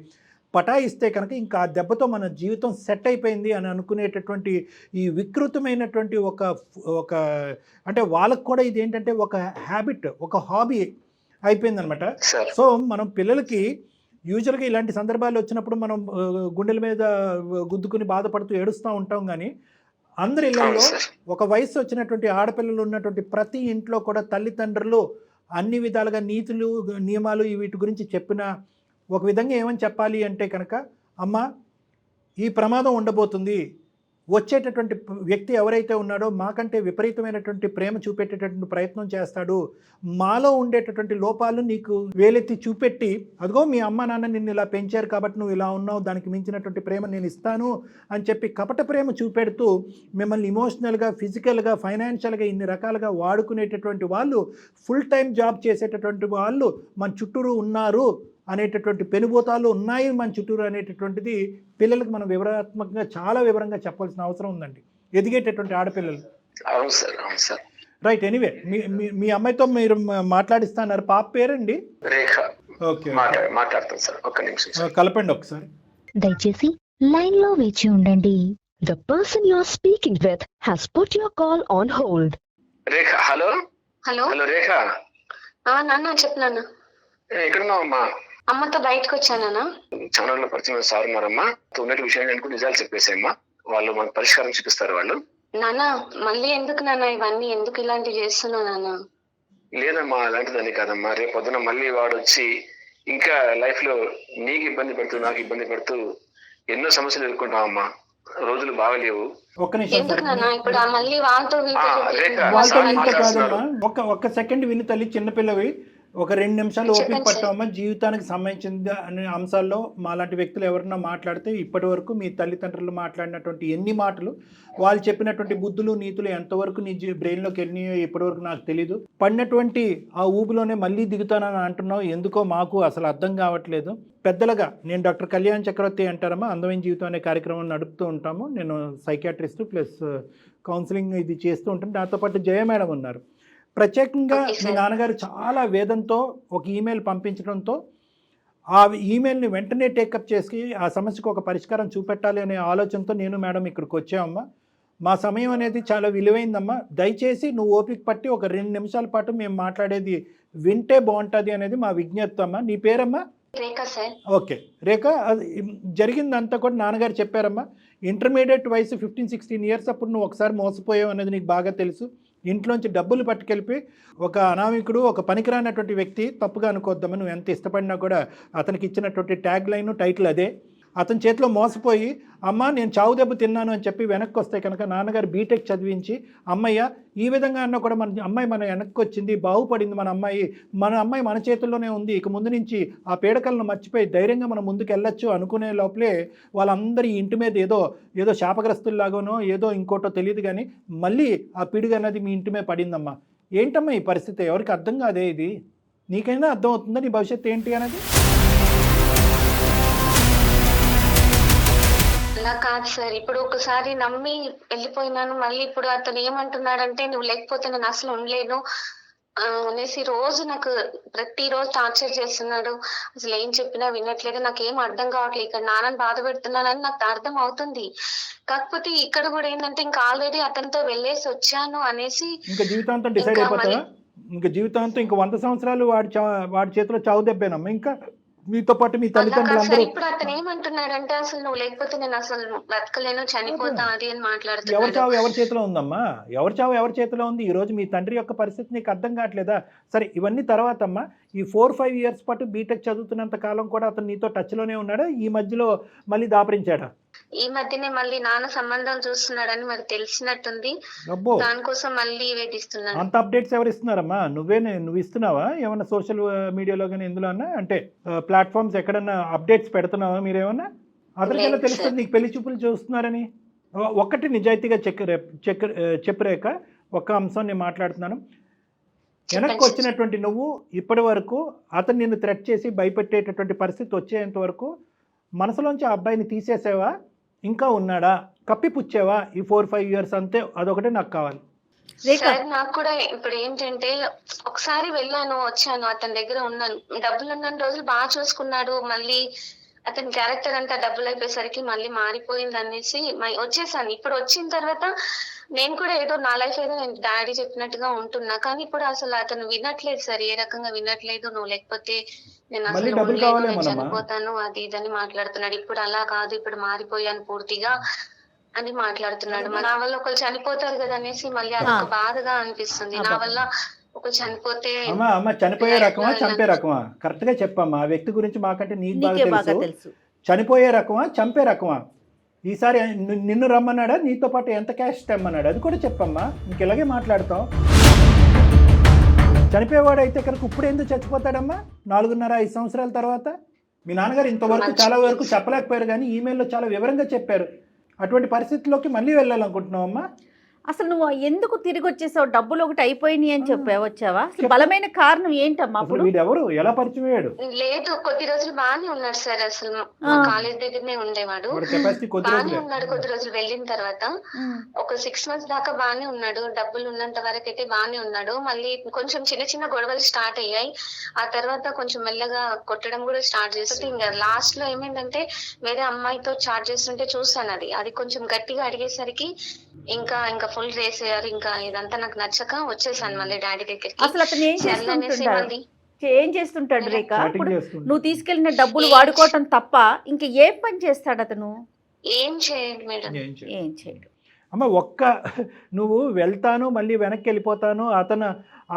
పటాయిస్తే కనుక ఇంకా ఆ దెబ్బతో మన జీవితం సెట్ అయిపోయింది అని అనుకునేటటువంటి ఈ వికృతమైనటువంటి ఒక అంటే వాళ్ళకు కూడా ఇది ఏంటంటే ఒక హ్యాబిట్, ఒక హాబీ అయిపోయిందనమాట. సో మనం పిల్లలకి యూజువల్గా ఇలాంటి సందర్భాలు వచ్చినప్పుడు మనం గుండెల మీద గుద్దుకుని బాధపడుతూ ఏడుస్తూ ఉంటాం. కానీ అందరి ఇళ్లలో ఒక వయసు వచ్చినటువంటి ఆడపిల్లలు ఉన్నటువంటి ప్రతి ఇంట్లో కూడా తల్లిదండ్రులు అన్ని విధాలుగా నీతులు నియమాలు వీటి గురించి చెప్పిన ఒక విధంగా ఏమని చెప్పాలి అంటే కనుక, అమ్మ ఈ ప్రమాదం ఉండబోతుంది, వచ్చేటటువంటి వ్యక్తి ఎవరైతే ఉన్నాడో మాకంటే విపరీతమైనటువంటి ప్రేమ చూపెట్టేటటువంటి ప్రయత్నం చేస్తాడు, మాలో ఉండేటటువంటి లోపాలు నీకు వేలెత్తి చూపెట్టి అదిగో మీ అమ్మ నాన్న నిన్ను ఇలా పెంచారు కాబట్టి నువ్వు ఇలా ఉన్నావు, దానికి మించినటువంటి ప్రేమ నేను ఇస్తాను అని చెప్పి కపట ప్రేమ చూపెడుతూ మిమ్మల్ని ఇమోషనల్గా, ఫిజికల్గా, ఫైనాన్షియల్గా ఇన్ని రకాలుగా వాడుకునేటటువంటి వాళ్ళు, ఫుల్ టైం జాబ్ చేసేటటువంటి వాళ్ళు మన చుట్టూరు ఉన్నారు అనేటటువంటి పెనుభూతాలు ఉన్నాయి మన చుట్టూరు అనేటటువంటిది పిల్లలకు మనం వివరాత్మకంగా చాలా వివరంగా చెప్పాల్సిన అవసరం ఉందండి, ఎదిగేటటువంటి ఆడపిల్లలు. రైట్. ఎనీవే మీ అమ్మాయితో మీరు మాట్లాడిస్తున్నారు. పాప పేరండి రేఖ. ఓకే, మాట్లాడతాను సార్, ఒక్క నిమిషం కలపండి ఒకసారి. దయచేసి లైన్ లో వేచి ఉండండి. The person you are speaking with has put your call on hold. Rekha. Hello hello hello Rekha. నాన్న చెప్పు నాన్న. ఎక్కడున్నావు అమ్మా? అమ్మతో బయటకు వచ్చానా? ఛానల్లో పరిచయం సార్ ఉన్నారమ్మా, ఉన్నటి విషయాన్ని అనుకుని నిజాలు చెప్పేసాయమ్మా, వాళ్ళు మనకు పరిష్కారం చూపిస్తారు వాళ్ళు. నాన్న మళ్ళీ ఎందుకు నాన్న ఇవన్నీ, ఎందుకు ఇలాంటివి చేస్తున్నావు నాన్న? లేదమ్మా అలాంటిదని కాదమ్మా, రేపు పొద్దున మళ్ళీ వాడు వచ్చి ఇంకా లైఫ్ లో నీకు ఇబ్బంది పెడుతూ నాకు ఇబ్బంది పెడుతూ ఎన్నో సమస్యలు ఎదుర్కొంటామమ్మా, రోజులు బాగలేవు. ఒక్క నిమిషం ఎందుకు నాన్న ఇప్పుడు మళ్ళీ వాళ్ళతో కాదమ్మా, ఒక్క సెకండ్ విని తల్లి, చిన్నపిల్లవి ఒక 2 నిమిషాలు ఓపిక పట్టామా. జీవితానికి సంబంధించిన అనే అంశాల్లో మాలాంటి వ్యక్తులు ఎవరన్నా మాట్లాడితే ఇప్పటి వరకు మీ తల్లిదండ్రులు మాట్లాడినటువంటి ఎన్ని మాటలు, వాళ్ళు చెప్పినటువంటి బుద్ధులు నీతులు ఎంతవరకు నీ బ్రెయిన్లోకి వెళ్ళినాయో ఇప్పటివరకు నాకు తెలీదు. పడినటువంటి ఆ ఊబిలోనే మళ్ళీ దిగుతానని అంటున్నావు, ఎందుకో మాకు అసలు అర్థం కావట్లేదు. పెద్దలుగా నేను డాక్టర్ కళ్యాణ్ చక్రవర్తి అంటారమ్మా, అందమైన జీవితం అనే కార్యక్రమం నడుపుతూ ఉంటాము. నేను సైకియాట్రిస్ట్ ప్లస్ కౌన్సిలింగ్ ఇది చేస్తూ ఉంటాను. నాతో పాటు జయ మేడం ఉన్నారు. ప్రత్యేకంగా మీ నాన్నగారు చాలా వేదంతో ఒక ఈమెయిల్ పంపించడంతో ఆ ఈమెయిల్ని వెంటనే టేకప్ చేసి ఆ సమస్యకు ఒక పరిష్కారం చూపెట్టాలి అనే ఆలోచనతో నేను మేడం ఇక్కడికి వచ్చామమ్మా. మా సమయం అనేది చాలా విలువైందమ్మా. దయచేసి నువ్వు ఓపిక పట్టి ఒక 2 నిమిషాల పాటు మేము మాట్లాడేది వింటే బాగుంటుంది అనేది మా విజ్ఞప్తి అమ్మా. నీ పేరమ్మా? రేఖ సార్. ఓకే రేఖ, జరిగిందంతా కూడా నాన్నగారు చెప్పారమ్మా. ఇంటర్మీడియట్ వయసు 15-16 ఇయర్స్ అప్పుడు నువ్వు ఒకసారి మోసపోయావు అనేది నీకు బాగా తెలుసు. ఇంట్లోంచి డబ్బులు పట్టుకెళ్ళి ఒక అనామికుడు, ఒక పనికిరానటువంటి వ్యక్తి, తప్పుగా అనుకోద్దామని, నువ్వు ఎంత ఇష్టపడినా కూడా అతనికి ఇచ్చినటువంటి ట్యాగ్ లైన్ టైటిల్ అదే. అతని చేతిలో మోసపోయి అమ్మ నేను చావు దెబ్బ తిన్నాను అని చెప్పి వెనక్కి వస్తే కనుక నాన్నగారు బీటెక్ చదివించి అమ్మయ్య ఈ విధంగా అన్నా కూడా మన అమ్మాయి మన వెనక్కి వచ్చింది, బాగుపడింది, మన అమ్మాయి మన చేతుల్లోనే ఉంది, ఇక ముందు నుంచి ఆ పీడకలను మర్చిపోయి ధైర్యంగా మనం ముందుకు వెళ్ళొచ్చు అనుకునే లోపలే వాళ్ళందరి ఇంటి మీద ఏదో శాపగ్రస్తుల్లాగానో ఏదో ఇంకోటో తెలియదు కానీ మళ్ళీ ఆ పిడుగు అన్నది మీ ఇంటి మీద పడిందమ్మా. ఏంటమ్మా ఈ పరిస్థితి? ఎవరికి అర్థం కాదే ఇది? నీకైనా అర్థం అవుతుందా నీ భవిష్యత్తు ఏంటి అనేది? అలా కాదు సార్, ఇప్పుడు ఒకసారి నమ్మి వెళ్ళిపోయినాను, మళ్ళీ ఇప్పుడు అతను ఏమంటున్నాడంటే నువ్వు లేకపోతే నేను అసలు ఉండలేను అనేసి రోజు నాకు ప్రతిరోజు టార్చర్ చేస్తున్నాడు. అసలు ఏం చెప్పినా వినట్లేదు, నాకేం అర్థం కావట్లేదు. ఇక్కడ నాన్నని బాధ పెడుతున్నానని నాకు అర్థం అవుతుంది. కాకపోతే ఇక్కడ కూడా ఏంటంటే ఇంకా ఆల్రెడీ అతనితో వెళ్ళేసి వచ్చాను అనేసి ఇంకా జీవితాంతం డిసైడ్ అయిపోతావా? ఇంకా జీవితాంతం ఇంకా 100 సంవత్సరాలు వాడి చేతిలో చావు దెబ్బేనమ్మా. ఇంకా మీతో పాటు మీ తల్లిదండ్రులు ఇప్పుడు అతను ఏమంటున్నాడంటే అసలు నువ్వు లేకపోతే నేను అసలు బ్రతకలేను, చనిపోతా అది అని మాట్లాడుతున్నాడు. ఎవరి చావు ఎవరి చేతిలో ఉందమ్మా? ఎవరి చావు ఎవరి చేతిలో ఉంది? ఈ రోజు మీ తండ్రి యొక్క పరిస్థితి నీకు అర్థం కావట్లేదా? సరే ఇవన్నీ తర్వాత అమ్మా. ఈ 4-5 ఇయర్స్ పాటు బీటెక్ చదువుతున్నంత కాలం కూడా అతను నీతో టచ్లోనే ఉన్నాడా? ఈ మధ్యలో మళ్ళీ దాపరించాడా? ఈ మధ్యనే మళ్ళీ నాన్న సంబంధం చూస్తున్నాడని మరి తెలిసినట్టుంది. అబ్బో, దానికోసం మళ్ళీ వేధిస్తున్నాడు. అంత అప్డేట్స్ ఎవరు ఇస్తున్నారమ్మా? నువ్వు ఇస్తున్నావా ఏమన్నా సోషల్ మీడియాలో కానీ ఎందులో అన్నా, అంటే ప్లాట్ఫామ్స్ ఎక్కడన్నా అప్డేట్స్ పెడుతున్నావా మీరేమన్నా? అతనికి ఎలా లేదు తెలుస్తుంది సార్. నీకు పెళ్లి చూపులు చూస్తున్నారని? ఒక్కటి నిజాయితీగా చెప్పురేక ఒక్క అంశం నేను మాట్లాడుతున్నాను. వెనక్కి చెప్పండి. వచ్చినటువంటి నువ్వు ఇప్పటి వరకు అతను నిన్ను థ్రెట్ చేసి భయపెట్టేటటువంటి పరిస్థితి వచ్చేంత వరకు మనసులోంచి ఆ అబ్బాయిని తీసేసావా, ఇంకా ఉన్నాడా, కప్పిపుచ్చావా? ఈ 4-5 years అంతే, అదొకటే నాకు కావాలి. రేఖ సార్ నాకు కూడా ఇప్పుడు ఏంటంటే ఒకసారి వెళ్ళాను వచ్చాను అతని దగ్గర ఉన్నాను, డబ్బులు ఉన్న రోజులు బాగా చూసుకున్నాడు. మళ్ళీ అతని క్యారెక్టర్ అంతా డబ్బులు అయిపోయేసరికి మళ్ళీ మారిపోయింది అనేసి వచ్చేసాను. ఇప్పుడు వచ్చిన తర్వాత నేను కూడా ఏదో నా లైఫ్ ఏదో నేను డాడీ చెప్పినట్టుగా ఉంటున్నా, కానీ ఇప్పుడు అసలు అతను వినట్లేదు సార్. ఏ రకంగా వినట్లేదు, నువ్వు లేకపోతే నేను మళ్ళీ అసలు డబ్బులు ఉండలేను, నేను కావాలేమోనమ్మా. చనిపోతాను అది ఇదని మాట్లాడుతున్నాడు. ఇప్పుడు అలా కాదు, ఇప్పుడు మారిపోయాను పూర్తిగా అని మాట్లాడుతున్నాడు. నా వల్ల ఒకరు చనిపోతారు కదా అనేసి మళ్ళీ అదొక బాధగా అనిపిస్తుంది. నా వల్ల ఒక చనిపోతే అమ్మ చనిపోయే రకమా చంపే రకమా? కరెక్ట్గా చెప్పమ్మా. ఆ వ్యక్తి గురించి మాకంటే నీకు నీకే బాగా బాగా తెలుసు. తెలుసు. చనిపోయే రకమా చంపే రకమా? ఈసారి నిన్ను రమ్మన్నాడా, నీతో పాటు ఎంత క్యాష్ తెమ్మన్నాడు, అది కూడా చెప్పమ్మా. ఇంక ఇలాగే మాట్లాడతాం. చనిపోయేవాడు అయితే కనుక ఇప్పుడు ఎందుకు చచ్చిపోతాడమ్మా 4.5-5 సంవత్సరాల తర్వాత? మీ నాన్నగారు ఇంతవరకు చాలా వరకు చెప్పలేకపోయారు, కానీ ఈమెయిల్లో చాలా వివరంగా చెప్పారు. అటువంటి పరిస్థితుల్లోకి మళ్ళీ వెళ్ళాలనుకుంటున్నావమ్మా? అసలు నువ్వు ఎందుకు తిరిగి వచ్చేసావు? డబ్బులు ఒకటి అయిపోయినాయి అని వచ్చావా? అసలు బలమైన కారణం ఏంటమ్మా అసలు అప్పుడు? వీడెవరు, ఎలా పరిచయం అయ్యాడు? లేదు, కొద్ది రోజులు బాగానే ఉన్నాడు సార్. అసలు మా కాలేజ్ దగ్గరనే ఉండేవాడు, వాడి కెపాసిటీ కొద్ది బాగానే రోజులే. ఉన్నాడు. కొద్ది రోజులు వెళ్ళిన తర్వాత ఉమ్. ఒక 6 months దాకా బాగానే ఉన్నాడు. డబ్బులు ఉన్నంత వరకు అయితే బాగానే ఉన్నాడు. మళ్ళీ కొంచెం చిన్న చిన్న గొడవలు స్టార్ట్ అయ్యాయి. ఆ తర్వాత కొంచెం మెల్లగా కొట్టడం కూడా స్టార్ట్ చేస్తే ఇంకా లాస్ట్ లో ఏమైందంటే వేరే అమ్మాయితో చాట్ చేస్తుంటే చూసాను. అది కొంచెం గట్టిగా అడిగేసరికి ఇంకా ఫుల్ రేస్ అయ్యారు. ఇంకా ఇదంతా నాకు నచ్చక వచ్చేసాను మళ్ళీ డాడీ దగ్గరికి. అసలు అతను ఏం సర్లే అనేసి చేస్తుంటాడు? మళ్ళీ ఏం చేస్తుంటాడు రేఖ? చాటింగ్ ఇప్పుడు చేస్తుండు. నువ్వు తీసుకెళ్లిన డబ్బులు వాడుకోవటం తప్ప ఇంకా ఏం పని చేస్తాడు అతను? ఏం చేయండి మేడం. ఏం చేయడు. ఏం చేయడు. అమ్మ నువ్వు వెళ్తాను మళ్ళీ వెనక్కి వెళ్ళిపోతాను,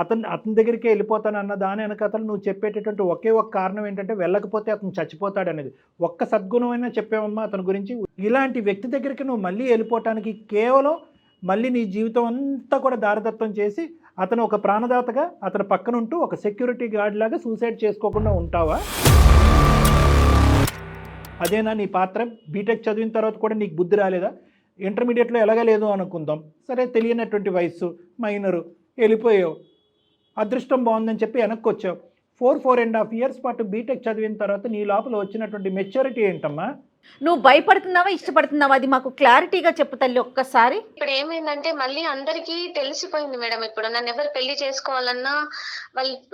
అతని దగ్గరికి వెళ్ళిపోతాను అన్న దాని వెనకతలు నువ్వు చెప్పేటటువంటి ఒకే ఒక కారణం ఏంటంటే వెళ్ళకపోతే అతను చచ్చిపోతాడు అనేది. ఒక్క సద్గుణమైనా చెప్పావమ్మా అతని గురించి? ఇలాంటి వ్యక్తి దగ్గరికి నువ్వు మళ్ళీ వెళ్ళిపోవటానికి కేవలం మళ్ళీ నీ జీవితం అంతా కూడా దారదత్తం చేసి అతను ఒక ప్రాణదాతగా అతని పక్కన ఉంటూ ఒక సెక్యూరిటీ గార్డ్ లాగా సూసైడ్ చేసుకోకుండా ఉంటావా? అదేనా నీ పాత్ర? బీటెక్ చదివిన తర్వాత కూడా నీకు బుద్ధి రాలేదా? ఇంటర్మీడియట్లో ఎలాగ లేదు అనుకుందాం, సరే తెలియనటువంటి వయస్సు, మైనరు, వెళ్ళిపోయావు. అదృష్టం బాగుందని చెప్పి వెనక్కి వచ్చావు. 4.5 years పాటు బీటెక్ చదివిన తర్వాత నీ లోపల వచ్చినటువంటి మెచ్యూరిటీ ఏంటమ్మా? నువ్వు భయపడుతున్నావా ఇష్టపడుతున్నావా? అది మాకు క్లారిటీగా చెప్పు తల్లి ఒక్కసారి. ఇప్పుడు ఏమైందంటే మళ్ళీ అందరికీ తెలిసిపోయింది మేడం. ఇప్పుడు నన్ను ఎవరు పెళ్లి చేసుకోవాలన్నా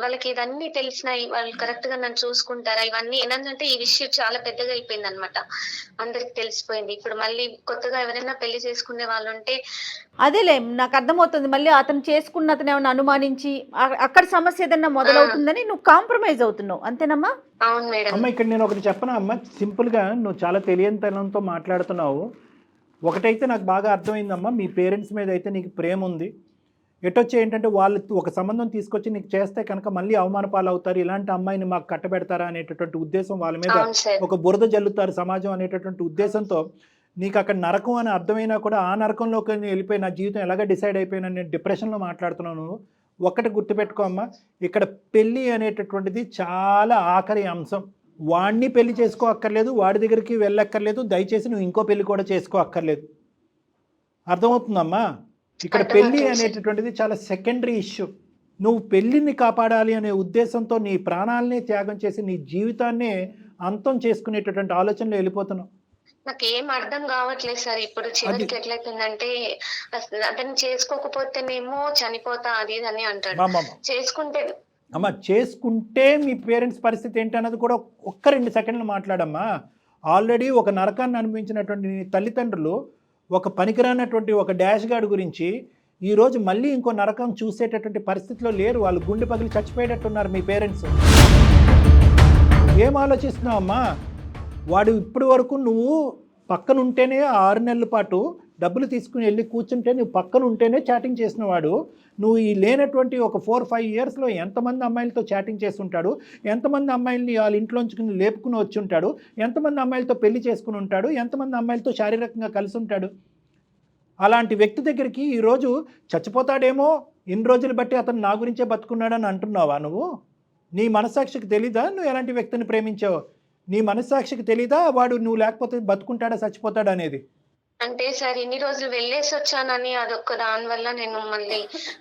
వాళ్ళకి ఇవన్నీ తెలిసినాయి. వాళ్ళు కరెక్ట్ గా నన్ను చూసుకుంటారా, ఇవన్నీ ఏంటంటే ఈ విషయం చాలా పెద్దగా అయిపోయింది అనమాట. అందరికి తెలిసిపోయింది. ఇప్పుడు మళ్ళీ కొత్తగా ఎవరైనా పెళ్లి చేసుకునే వాళ్ళు ఉంటే అదేలే నాకు అర్థమవుతుంది. మళ్ళీ అతను చేసుకున్న అతను ఏమైనా అనుమానించి అక్కడ సమస్య ఏదన్నా మొదలవుతుందని నువ్వు కాంప్రమైజ్ అవుతున్నావు, అంతేనమ్మా? అవును మేడం. అమ్మ ఇక్కడ నేను ఒకటి చెప్పనా అమ్మ, సింపుల్గా నువ్వు చాలా తెలియనితనంతో మాట్లాడుతున్నావు. ఒకటైతే నాకు బాగా అర్థమైందమ్మా, మీ పేరెంట్స్ మీద అయితే నీకు ప్రేమ ఉంది. ఎటొచ్చి ఏంటంటే వాళ్ళు ఒక సంబంధం తీసుకొచ్చి నీకు చేస్తే కనుక మళ్ళీ అవమాన పాలు అవుతారు, ఇలాంటి అమ్మాయిని మాకు కట్టబెడతారా అనేటటువంటి ఉద్దేశం, వాళ్ళ మీద అవును సార్. ఒక బురద జల్లుతారు సమాజం అనేటటువంటి ఉద్దేశంతో నీకు అక్కడ నరకం అని అర్థమైనా కూడా ఆ నరకంలోకి వెళ్ళిపోయి నా జీవితం ఎలాగ డిసైడ్ అయిపోయినా నేను డిప్రెషన్లో మాట్లాడుతున్నాను. నువ్వు ఒక్కటి గుర్తుపెట్టుకో అమ్మా, ఇక్కడ పెళ్ళి అనేటటువంటిది చాలా ఆఖరి అంశం. వాడిని పెళ్లి చేసుకో అక్కర్లేదు, వాడి దగ్గరికి వెళ్ళక్కర్లేదు, దయచేసి నువ్వు ఇంకో పెళ్లి కూడా చేసుకో అక్కర్లేదు. అర్థమవుతుందమ్మా? ఇక్కడ పెళ్ళి అనేటటువంటిది చాలా సెకండరీ ఇష్యూ. నువ్వు పెళ్ళిని కాపాడాలి అనే ఉద్దేశంతో నీ ప్రాణాలనే త్యాగం చేసి నీ జీవితాన్నే అంతం చేసుకునేటటువంటి ఆలోచనలో వెళ్ళిపోతున్నావు. నాకు ఏం అర్థం కావట్లేదు సార్. ఇప్పుడు చివరికి ఎట్లయిపోయిందంటే అతను చేసుకోకపోతేనేమో చనిపోతా అది ఇది అని అంటాడు. చేసుకుంటే అమ్మ చేసుకుంటే మీ పేరెంట్స్ పరిస్థితి ఏంటి అన్నది కూడా ఒక్క 2 సెకండ్లు మాట్లాడమ్మా. ఆల్రెడీ ఒక నరకాన్ని అనిపించినటువంటి నీ తల్లిదండ్రులు ఒక పనికిరానటువంటి ఒక డాష్ గార్డ్ గురించి ఈరోజు మళ్ళీ ఇంకో నరకం చూసేటటువంటి పరిస్థితిలో లేరు. వాళ్ళు గుండె పగిలి చచ్చిపోయేటట్టున్నారు మీ పేరెంట్స్. ఏం ఆలోచిస్తున్నావు అమ్మా? వాడు ఇప్పటి వరకు నువ్వు పక్కన ఉంటేనే 6 నెలల పాటు డబ్బులు తీసుకుని వెళ్ళి కూర్చుంటే నువ్వు పక్కన ఉంటేనే చాటింగ్ చేసిన వాడు నువ్వు ఈ లేనటువంటి ఒక 4-5 ఇయర్స్లో ఎంతమంది అమ్మాయిలతో చాటింగ్ చేస్తుంటాడు, ఎంతమంది అమ్మాయిల్ని వాళ్ళ ఇంట్లోంచి లేపుకుని వచ్చి ఉంటాడు, ఎంతమంది అమ్మాయిలతో పెళ్లి చేసుకుని ఉంటాడు, ఎంతమంది అమ్మాయిలతో శారీరకంగా కలిసి ఉంటాడు. అలాంటి వ్యక్తి దగ్గరికి ఈరోజు చచ్చిపోతాడేమో, ఇన్ని రోజులు బట్టి అతను నా గురించే బతుకున్నాడని అంటున్నావా నువ్వు? నీ మనస్సాక్షికి తెలీదా నువ్వు ఎలాంటి వ్యక్తిని ప్రేమించావో? నీ మనస్సాక్షికి తెలీదా వాడు నువ్వు లేకపోతే బతుకుంటాడా చచ్చిపోతాడా అనేది? అంటే సార్ ఇన్ని రోజులు వెళ్ళేసి వచ్చానని అదొక్క దాని వల్ల నేను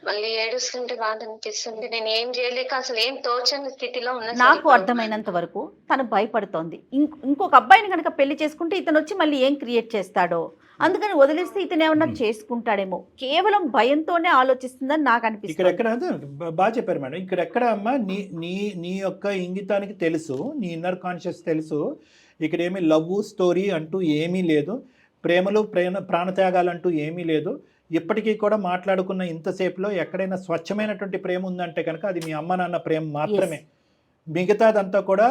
మళ్ళీ ఏడుస్తుంటే బాధ అనిపిస్తుంది. నేను ఏం చేయలేక అసలు ఏం తోచని స్థితిలో ఉన్నా. నాకు అర్థమైనంత వరకు తను భయపడుతోంది. ఇంకొక అబ్బాయిని కనుక పెళ్లి చేసుకుంటే ఇతను వచ్చి మళ్ళీ ఏం క్రియేట్ చేస్తాడో, అందుకని వదిలేస్తే ఇతను ఏమన్నా చేసుకుంటాడేమో, కేవలం భయంతోనే ఆలోచిస్తుందని నాకు అనిపిస్తుంది. ఇక్కడ ఎక్కడ బాగా చెప్పారు మేడం. ఇక్కడ ఎక్కడ అమ్మా నీ యొక్క ఇంగితానికి తెలుసు, నీ ఇన్నర్ కాన్షియస్ తెలుసు, ఇక్కడ ఏమీ లవ్ స్టోరీ అంటూ ఏమీ లేదు, ప్రేమలు ప్రాణత్యాగాలు అంటూ ఏమీ లేదు. ఇప్పటికీ కూడా మాట్లాడుకున్న ఇంతసేపులో ఎక్కడైనా స్వచ్ఛమైనటువంటి ప్రేమ ఉందంటే కనుక అది మీ అమ్మ నాన్న ప్రేమ మాత్రమే. మిగతాదంతా కూడా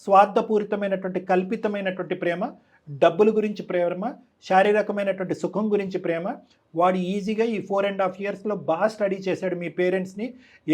స్వార్థపూరితమైనటువంటి కల్పితమైనటువంటి ప్రేమ, డబ్బుల గురించి ప్రేమ, శారీరకమైనటువంటి సుఖం గురించి ప్రేమ. వాడు ఈజీగా ఈ 4.5 ఇయర్స్లో బాగా స్టడీ చేశాడు మీ పేరెంట్స్ని.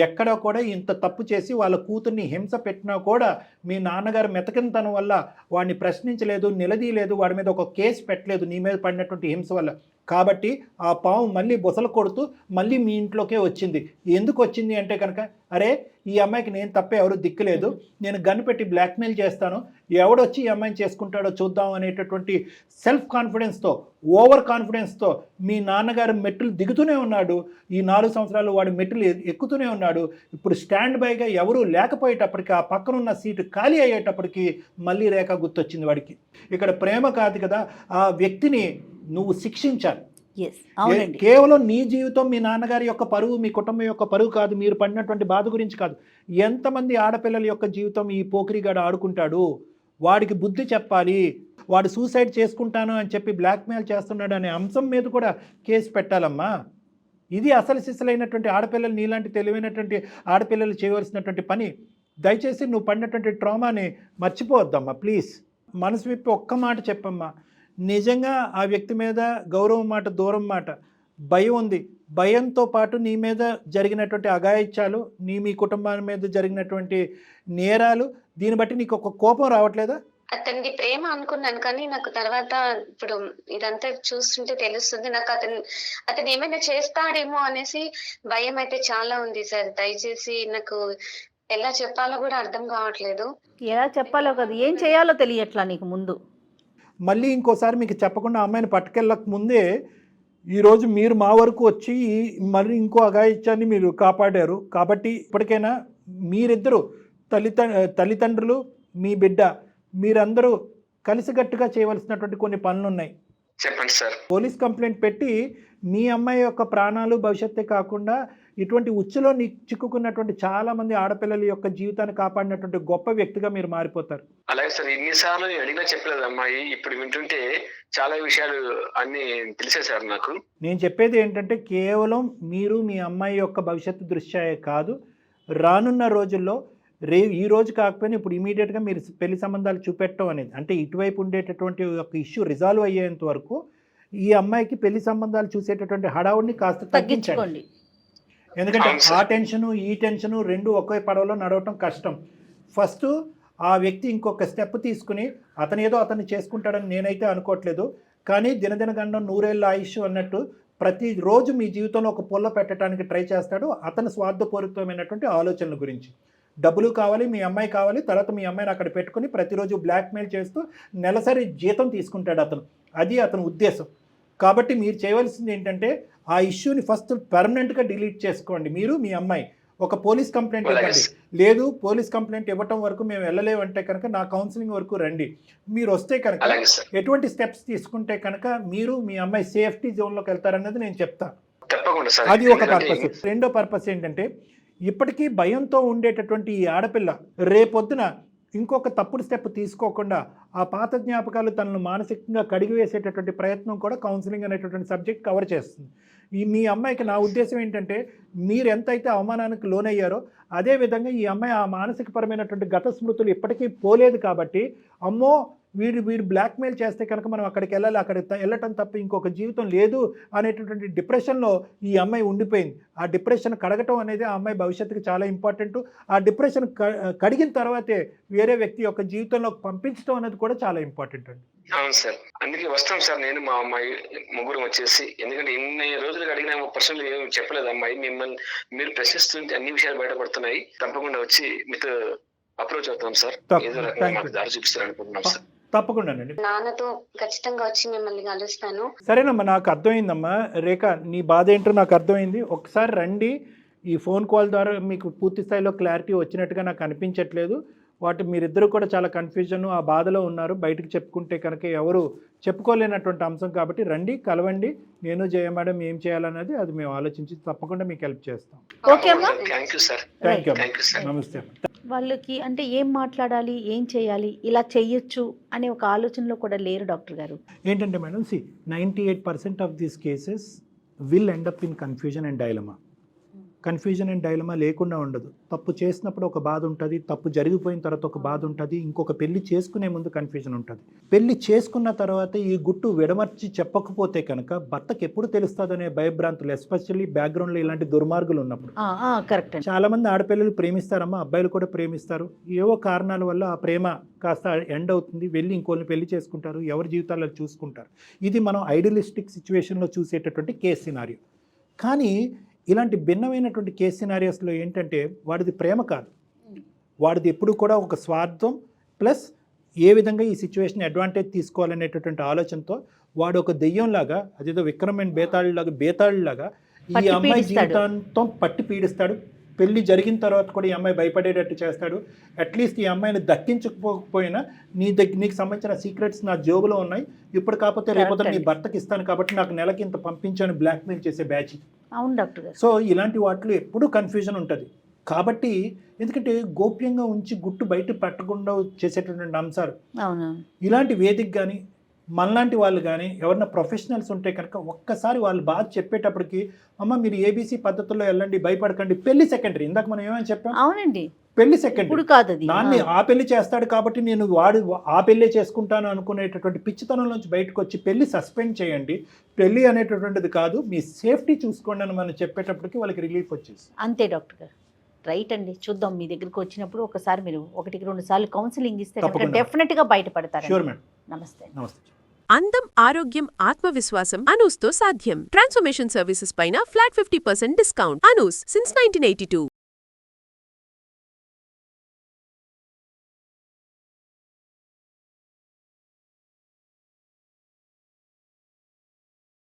ఎక్కడా కూడా ఇంత తప్పు చేసి వాళ్ళ కూతుర్ని హింస పెట్టినా కూడా మీ నాన్నగారు మెతకనితనం వల్ల వాడిని ప్రశ్నించలేదు, నిలదీయలేదు, వాడి మీద ఒక కేసు పెట్టలేదు నీ మీద పడినటువంటి హింస వల్ల. కాబట్టి ఆ పాము మళ్ళీ బుసలు కొడుతూ మళ్ళీ మీ ఇంట్లోకే వచ్చింది. ఎందుకు వచ్చింది అంటే కనుక, అరే ఈ అమ్మాయికి నేను తప్ప ఎవరు దిక్కులేదు, నేను గన్ పెట్టి బ్లాక్మెయిల్ చేస్తాను, ఎవడొచ్చి ఈ అమ్మాయిని చేసుకుంటాడో చూద్దాం అనేటటువంటి సెల్ఫ్ కాన్ఫిడెన్స్తో, ఓవర్ కాన్ఫిడెన్స్తో మీ నాన్నగారు మెట్టులు దిగుతూనే ఉన్నాడు. ఈ 4 సంవత్సరాలు వాడు మెట్టులు ఎక్కుతూనే ఉన్నాడు. ఇప్పుడు స్టాండ్ బైగా ఎవరూ లేకపోయేటప్పటికి, ఆ పక్కనున్న సీటు ఖాళీ అయ్యేటప్పటికి మళ్ళీ రేఖ గుర్తొచ్చింది వాడికి. ఇక్కడ ప్రేమ కాదు కదా, ఆ వ్యక్తిని నువ్వు శిక్షించాలి. కేవలం నీ జీవితం, మీ నాన్నగారి యొక్క పరువు, మీ కుటుంబం యొక్క పరువు కాదు, మీరు పడినటువంటి బాధ గురించి కాదు. ఎంతమంది ఆడపిల్లల యొక్క జీవితం ఈ పోకిరిగాడు ఆడుకుంటాడు, వాడికి బుద్ధి చెప్పాలి. వాడు సూసైడ్ చేసుకుంటాను అని చెప్పి బ్లాక్మెయిల్ చేస్తున్నాడు అనే అంశం మీద కూడా కేసు పెట్టాలమ్మా. ఇది అసలు సిసలైనటువంటి ఆడపిల్లలు, నీలాంటి తెలివైనటువంటి ఆడపిల్లలు చేయవలసినటువంటి పని. దయచేసి నువ్వు పడినటువంటి ట్రామాని మర్చిపోవద్దమ్మా ప్లీజ్. మనసు విప్పి ఒక్క మాట చెప్పమ్మా. నిజంగా ఆ వ్యక్తి మీద గౌరవం మాట, దూరం మాట, భయం ఉంది. భయంతో పాటు నీ మీద జరిగినటువంటి అఘాయిత్యాలు, మీ కుటుంబాల మీద జరిగినటువంటి నేరాలు, దీన్ని బట్టి నీకు ఒక కోపం రావట్లేదా? అతనిది ప్రేమ అనుకున్నాను, కానీ నాకు తర్వాత ఇప్పుడు ఇదంతా చూస్తుంటే తెలుస్తుంది నాకు అతను ఏమైనా చేస్తాడేమో అనేసి భయం అయితే చాలా ఉంది సార్. దయచేసి నాకు ఎలా చెప్పాలో కూడా అర్థం కావట్లేదు. ఎలా చెప్పాలో కదా, ఏం చేయాలో తెలియట్లా నీకు ముందు. మళ్ళీ ఇంకోసారి మీకు చెప్పకుండా అమ్మాయిని పట్టుకెళ్ళక ముందే ఈరోజు మీరు మా వరకు వచ్చి మళ్ళీ ఇంకో అఘాయిత్యాన్ని మీరు కాపాడారు. కాబట్టి ఇప్పటికైనా మీరిద్దరూ తల్లిదండ్రులు, మీ బిడ్డ, మీరందరూ కలిసికట్టుగా చేయవలసినటువంటి కొన్ని పనులు ఉన్నాయి. చెప్పండి సార్. పోలీస్ కంప్లైంట్ పెట్టి మీ అమ్మాయి యొక్క ప్రాణాలు, భవిష్యత్తే కాకుండా ఇటువంటి ఉచ్చులో చిక్కుకున్నటువంటి చాలా మంది ఆడపిల్లల యొక్క జీవితాన్ని కాపాడినటువంటి గొప్ప వ్యక్తిగా మీరు మారిపోతారు. అలాగే సార్, ఇన్నిసార్లు అడిగినా చెప్పలేదు అమ్మాయి. ఇప్పుడు వింటుంటే చాలా విషయాలు అన్ని తెలిసేసారు నాకు. నేను చెప్పేది ఏంటంటే, కేవలం మీరు మీ అమ్మాయి యొక్క భవిష్యత్తు దృష్ట్యా కాదు, రానున్న రోజుల్లో ఈ రోజు కాకపోయినా ఇప్పుడు ఇమీడియట్గా మీరు పెళ్లి సంబంధాలు చూపెట్టడం అనేది, అంటే ఇటువైపు ఉండేటటువంటి ఒక ఇష్యూ రిజాల్వ్ అయ్యేంత వరకు ఈ అమ్మాయికి పెళ్లి సంబంధాలు చూసేటటువంటి హడావుడిని కాస్త తగ్గించండి. ఎందుకంటే ఆ టెన్షను ఈ టెన్షను రెండు ఒకే పడవలో నడవటం కష్టం. ఫస్ట్ ఆ వ్యక్తి ఇంకొక స్టెప్ తీసుకుని అతన్ని చేసుకుంటాడని నేనైతే అనుకోవట్లేదు. కానీ దినదినగండం 100 ఏళ్ళ ఆయుష్ అన్నట్టు ప్రతిరోజు మీ జీవితంలో ఒక పుల్ల పెట్టడానికి ట్రై చేస్తాడు. అతని స్వార్థపూరితమైనటువంటి ఆలోచనల గురించి, డబ్బులు కావాలి, మీ అమ్మాయి కావాలి, తర్వాత మీ అమ్మాయిని అక్కడ పెట్టుకుని ప్రతిరోజు బ్లాక్మెయిల్ చేస్తూ నెలసరి జీతం తీసుకుంటాడు అతను. అది అతని ఉద్దేశం. కాబట్టి మీరు చేయవలసింది ఏంటంటే ఆ ఇష్యూని ఫస్ట్ పర్మనెంట్గా డిలీట్ చేసుకోండి. మీరు మీ అమ్మాయి ఒక పోలీస్ కంప్లైంట్ ఇవ్వండి. లేదు పోలీస్ కంప్లైంట్ ఇవ్వటం వరకు మేము వెళ్ళలేమంటే కనుక నా కౌన్సిలింగ్ వరకు రండి. మీరు వస్తే కనుక ఎటువంటి స్టెప్స్ తీసుకుంటే కనుక మీరు మీ అమ్మాయి సేఫ్టీ జోన్లోకి వెళ్తారన్నది నేను చెప్తాను. అది ఒక పర్పస్. రెండో పర్పస్ ఏంటంటే, ఇప్పటికీ భయంతో ఉండేటటువంటి ఈ ఆడపిల్ల రేపొద్దున ఇంకొక తప్పుడు స్టెప్ తీసుకోకుండా ఆ పాత జ్ఞాపకాలు తనను మానసికంగా కడిగివేసేటటువంటి ప్రయత్నం కూడా కౌన్సిలింగ్ అనేటటువంటి సబ్జెక్ట్ కవర్ చేస్తుంది. మీ అమ్మాయికి నా ఉద్దేశం ఏంటంటే, మీరు ఎంతైతే అవమానానికి లోనయ్యారో అదేవిధంగా ఈ అమ్మాయి ఆ మానసికపరమైనటువంటి గత స్మృతులు ఇప్పటికీ పోలేదు. కాబట్టి అమ్మో వీరు బ్లాక్మెయిల్ చేస్తే కనుక మనం అక్కడికి వెళ్ళాలి, వెళ్ళటం తప్ప ఇంకొక జీవితం లేదు అనేటటువంటి డిప్రెషన్లో ఈ అమ్మాయి ఉండిపోయింది. ఆ డిప్రెషన్ కడగటం అనేది ఆ అమ్మాయి భవిష్యత్తుకి చాలా ఇంపార్టెంట్. ఆ డిప్రెషన్ కడిగిన తర్వాతే వేరే వ్యక్తి యొక్క జీవితంలోకి పంపించడం అనేది కూడా చాలా ఇంపార్టెంట్ అండి. అవును సార్, అందుకే వస్తాం సార్. నేను మా అమ్మాయి ముగ్గురు వచ్చేసి, ఎందుకంటే ఇన్ని రోజులు అడిగిన పర్సనల్ ఏమి చెప్పలేదు అమ్మాయి. మిమ్మల్ని మీరు ప్రశ్నిస్తుంటే అన్ని విషయాలు బయటపడుతున్నాయి, తప్పకుండా వచ్చి మీతో అప్రోచ్ అవుతాం సార్. ఏదో రకంగా మాకు దారి చూపిస్తారు అనుకుంటున్నాం సార్. తప్పకుండానండి, నాన్నతో ఖచ్చితంగా వచ్చి మిమ్మల్ని కలుస్తాను. సరేనమ్మా, నాకు అర్థమైందమ్మా రేఖ, నీ బాధ ఏంటో నాకు అర్థమైంది. ఒకసారి రండి, ఈ ఫోన్ కాల్ ద్వారా మీకు పూర్తి స్థాయిలో క్లారిటీ వచ్చినట్టుగా నాకు అనిపించట్లేదు. మీరిద్దరూ కూడా చాలా కన్ఫ్యూజన్, ఆ బాధలో ఉన్నారు. బయటకు చెప్పుకుంటే కనుక ఎవరు చెప్పుకోలేనటువంటి అంశం కాబట్టి రండి, కలవండి. నేను జయ మేడం ఏం చేయాలన్నది అది మేము ఆలోచించి తప్పకుండా మీకు హెల్ప్ చేస్తాం. ఓకే అమ్మా, thank you sir. Thank you, thank you sir. నమస్తే. వాళ్ళకి అంటే ఏం మాట్లాడాలి, ఏం చేయాలి, ఇలా చెయ్యొచ్చు అనే ఒక ఆలోచనలో కూడా లేరు డాక్టర్ గారు. ఏంటంటే madam, 98% of these cases will end up in confusion and dilemma. Confusion and dilemma లేకుండా ఉండదు. తప్పు చేసినప్పుడు ఒక బాధ ఉంటుంది, తప్పు జరిగిపోయిన తర్వాత ఒక బాధ ఉంటుంది, ఇంకొక పెళ్లి చేసుకునే ముందు కన్ఫ్యూజన్ ఉంటుంది. పెళ్లి చేసుకున్న తర్వాత ఈ గుట్టు విడమర్చి చెప్పకపోతే కనుక భర్తకు ఎప్పుడు తెలుస్తుంది అనే భయభ్రాంతులు, ఎస్పెషల్లీ బ్యాక్గ్రౌండ్లో ఇలాంటి దుర్మార్గులు ఉన్నప్పుడు. కరెక్ట్. చాలా మంది ఆడపిల్లలు ప్రేమిస్తారమ్మా, అబ్బాయిలు కూడా ప్రేమిస్తారు. ఏవో కారణాల వల్ల ఆ ప్రేమ కాస్త ఎండ్ అవుతుంది, వెళ్ళి ఇంకోళ్ళని పెళ్లి చేసుకుంటారు, ఎవరి జీవితాల్లో చూసుకుంటారు. ఇది మనం ఐడియలిస్టిక్ సిచ్యువేషన్లో చూసేటటువంటి కేస్ సినారియో. కానీ ఇలాంటి భిన్నమైనటువంటి కేస్ సినారియోస్లో ఏంటంటే వాడిది ప్రేమ కాదు, వాడిది ఎప్పుడు కూడా ఒక స్వార్థం ప్లస్ ఏ విధంగా ఈ సిచ్యువేషన్ అడ్వాంటేజ్ తీసుకోవాలనేటటువంటి ఆలోచనతో వాడు ఒక దెయ్యంలాగా, అదేదో విక్రమ్ అండ్ బేతాళులాగా ఈ అమ్మాయి జీవితాంతం పట్టి పీడిస్తాడు. పెళ్లి జరిగిన తర్వాత కూడా ఈ అమ్మాయి భయపడేటట్టు చేస్తాడు. అట్లీస్ట్ ఈ అమ్మాయిని దక్కించకపోయినా నీకు సంబంధించిన సీక్రెట్స్ నా జోబులో ఉన్నాయి, ఇప్పుడు కాకపోతే రేపొద్దు నీ భర్తకి ఇస్తాను కాబట్టి నాకు నెలకి ఇంత పంపించాను బ్లాక్మెయిల్ చేసే బ్యాచ్. అవును డాక్టర్ గారు. సో ఇలాంటి వాటిలో ఎప్పుడూ కన్ఫ్యూజన్ ఉంటుంది. కాబట్టి ఎందుకంటే గోప్యంగా ఉంచి గుట్టు బయట పెట్టకుండా చేసేటటువంటి అంశాలు, ఇలాంటి వేదిక కానీ మనలాంటి వాళ్ళు కానీ ఎవరైనా ప్రొఫెషనల్స్ ఉంటే కనుక ఒక్కసారి వాళ్ళు బాగా చెప్పేటప్పటికి, అమ్మ మీరు ఏబీసీ పద్ధతుల్లో వెళ్ళండి, భయపడకండి, పెళ్లి సెకండరీ. ఇందాక మనం ఏమని చెప్పాం? అవునండి, పెళ్లి సెకండరీ కాదు. నాన్ని ఆ పెళ్లి చేస్తాడు కాబట్టి నేను వాడు ఆ పెళ్లి చేసుకుంటాను అనుకునేటటువంటి పిచ్చితనం నుంచి బయటకు వచ్చి పెళ్లి సస్పెండ్ చేయండి, పెళ్లి అనేటటువంటిది కాదు, మీ సేఫ్టీ చూసుకోండి అని మనం చెప్పేటప్పటికి వాళ్ళకి రిలీఫ్ వచ్చేసి. అంతే డాక్టర్ గారు, రైట్ అండి. చూద్దాం, మీ దగ్గరికి వచ్చినప్పుడు ఒకసారి మీరు 1-2 సార్లు కౌన్సిలింగ్ ఇస్తే డెఫినెట్ గా బయటపడతారు. Sure madam. నమస్తే. నమస్తే. అందం, ఆరోగ్యం, ఆత్మవిశ్వాసం అనూస్తో సాధ్యం. ట్రాన్స్ఫర్మేషన్ సర్వీసెస్ పైన ఫ్లాట్ 50% డిస్కౌంట్. అనూస్ సిన్స్ 1982.